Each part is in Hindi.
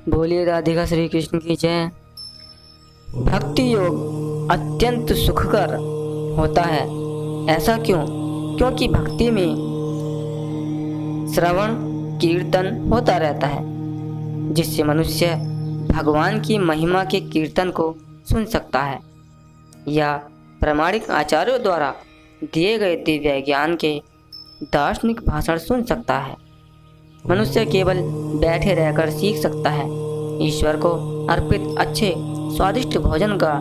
बोलिए राधिका श्री कृष्ण की जय। भक्ति योग अत्यंत सुखकर होता है। ऐसा क्यों? क्योंकि भक्ति में श्रवण कीर्तन होता रहता है, जिससे मनुष्य भगवान की महिमा के कीर्तन को सुन सकता है या प्रामाणिक आचार्यों द्वारा दिए गए दिव्य ज्ञान के दार्शनिक भाषण सुन सकता है। मनुष्य केवल बैठे रहकर सीख सकता है। ईश्वर को अर्पित अच्छे स्वादिष्ट भोजन का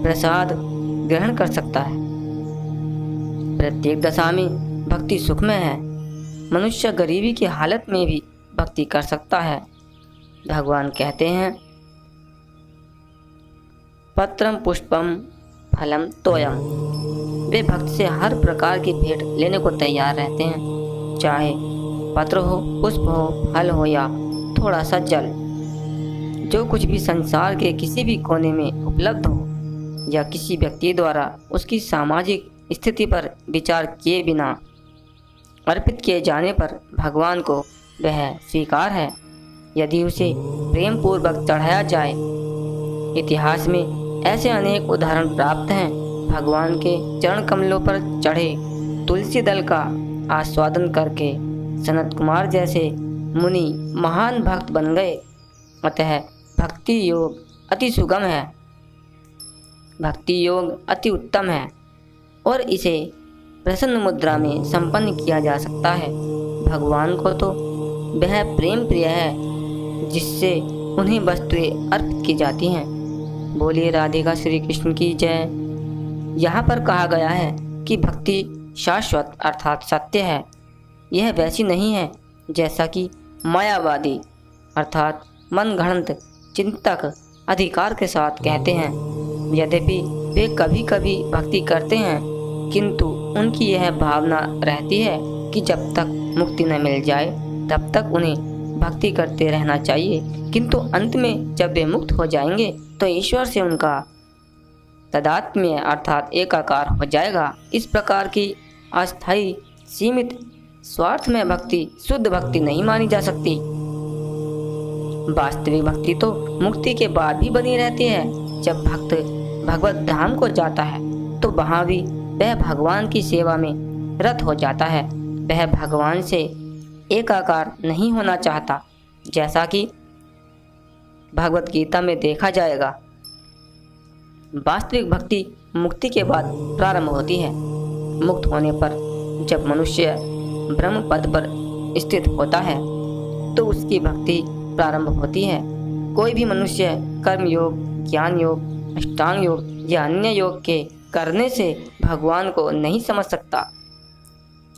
प्रसाद ग्रहण कर सकता है। प्रत्येक दशा में भक्ति सुखमय है। मनुष्य गरीबी की हालत में भी भक्ति कर सकता है। भगवान कहते हैं, पत्रम पुष्पम फलम तोयम। वे भक्त से हर प्रकार की भेंट लेने को तैयार रहते हैं, चाहे पत्र हो, पुष्प हो, फल हो या थोड़ा सा जल। जो कुछ भी संसार के किसी भी कोने में उपलब्ध हो या किसी व्यक्ति द्वारा उसकी सामाजिक स्थिति पर विचार किए बिना अर्पित किए जाने पर भगवान को वह स्वीकार है, यदि उसे प्रेम पूर्वक चढ़ाया जाए। इतिहास में ऐसे अनेक उदाहरण प्राप्त हैं। भगवान के चरण कमलों पर चढ़े तुलसी दल का आस्वादन करके सनत कुमार जैसे मुनि महान भक्त बन गए। अतः भक्ति योग अति सुगम है, भक्ति योग अति उत्तम है और इसे प्रसन्न मुद्रा में संपन्न किया जा सकता है। भगवान को तो वह प्रेम प्रिय है जिससे उन्हें वस्तुएं अर्पित की जाती हैं। बोलिए राधिका श्री कृष्ण की जय। यहाँ पर कहा गया है कि भक्ति शाश्वत अर्थात सत्य है। यह वैसी नहीं है जैसा कि मायावादी अर्थात मनगढ़ंत चिंतक अधिकार के साथ कहते हैं। यद्यपि वे कभी कभी भक्ति करते हैं, किंतु उनकी यह भावना रहती है कि जब तक मुक्ति न मिल जाए तब तक उन्हें भक्ति करते रहना चाहिए, किंतु अंत में जब वे मुक्त हो जाएंगे तो ईश्वर से उनका तदात्म्य अर्थात एकाकार हो जाएगा। इस प्रकार की अस्थायी सीमित स्वार्थ में भक्ति शुद्ध भक्ति नहीं मानी जा सकती। वास्तविक भक्ति तो मुक्ति के बाद भी बनी रहती है। जब भक्त भगवत धाम को जाता है तो वहाँ भी वह भगवान की सेवा में रत हो जाता है। वह भगवान से एकाकार नहीं होना चाहता, जैसा कि भगवत गीता में देखा जाएगा। वास्तविक भक्ति मुक्ति के बाद प्रारंभ होती है। मुक्त होने पर जब मनुष्य ब्रह्म पद पर स्थित होता है तो उसकी भक्ति प्रारंभ होती है। कोई भी मनुष्य कर्म योग, ज्ञान योग, अष्टांग योग या अन्य योग के करने से भगवान को नहीं समझ सकता।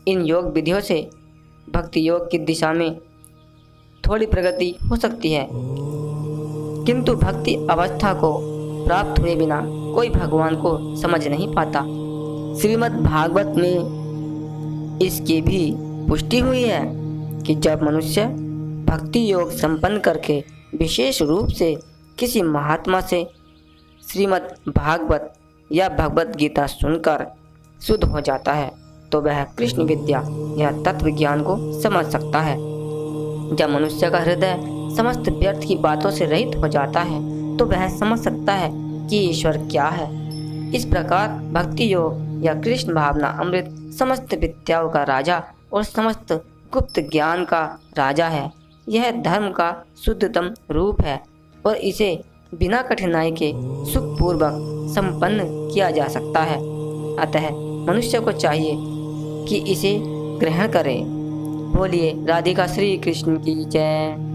इन योग विधियों से भक्ति योग की दिशा में थोड़ी प्रगति हो सकती है, किंतु भक्ति अवस्था को प्राप्त हुए बिना कोई भगवान को समझ नहीं पाता। श्रीमद् भागवत में इसकी भी पुष्टि हुई है कि जब मनुष्य भक्ति योग संपन्न करके विशेष रूप से किसी महात्मा से श्रीमद् भागवत या भगवत गीता सुनकर शुद्ध हो जाता है तो वह कृष्ण विद्या या तत्व ज्ञान को समझ सकता है। जब मनुष्य का हृदय समस्त व्यर्थ की बातों से रहित हो जाता है तो वह समझ सकता है कि ईश्वर क्या है। इस प्रकार भक्ति योग या कृष्ण भावना अमृत समस्त विद्याओं का राजा और समस्त गुप्त ज्ञान का राजा है। यह धर्म का शुद्धतम रूप है और इसे बिना कठिनाई के सुखपूर्वक संपन्न किया जा सकता है। अतः मनुष्य को चाहिए कि इसे ग्रहण करे। बोलिए राधिका श्री कृष्ण की जय।